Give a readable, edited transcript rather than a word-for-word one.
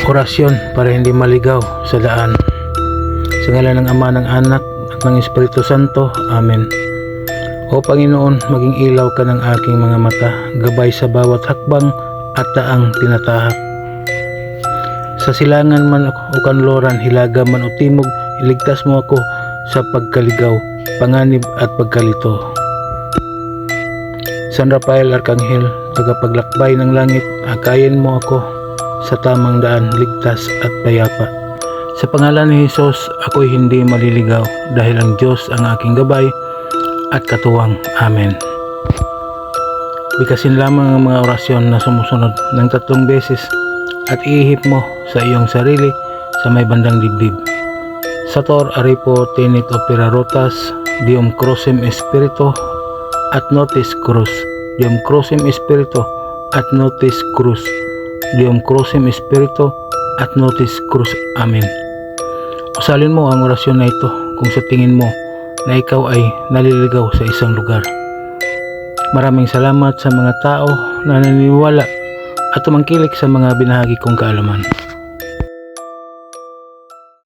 Orasyon para hindi maligaw sa daan. Sa ngalan ng Ama, ng Anak, at ng Espiritu Santo. Amen. O Panginoon, maging ilaw ka ng aking mga mata, gabay sa bawat hakbang at daang tinatahak. Sa silangan man o kanluran, hilaga man o timog, iligtas mo ako sa pagkaligaw, panganib at pagkalito. San Rafael Arkanghel, tagapaglakbay ng langit, akayin mo ako sa tamang daan, ligtas at payapa. Sa pangalan ni Jesus, ako'y hindi maliligaw dahil ang Diyos ang aking gabay at katuwang. Amen. Bigkasin lamang ang mga orasyon na sumusunod ng 3 beses at iihip mo sa iyong sarili sa may bandang dibdib. Sator Aripo Tenit Opera Rotas, Dium Crucem Espiritu at Notis Cruz, Dium Crucem Espiritu at Notis Cruz, Dium Crucem Espiritu at Notis Cruz. Amen. Usalin mo ang orasyon na ito kung sa tingin mo na ikaw ay naliligaw sa isang lugar. Maraming salamat sa mga tao na naniniwala at tumangkilik sa mga binahagi kong kaalaman.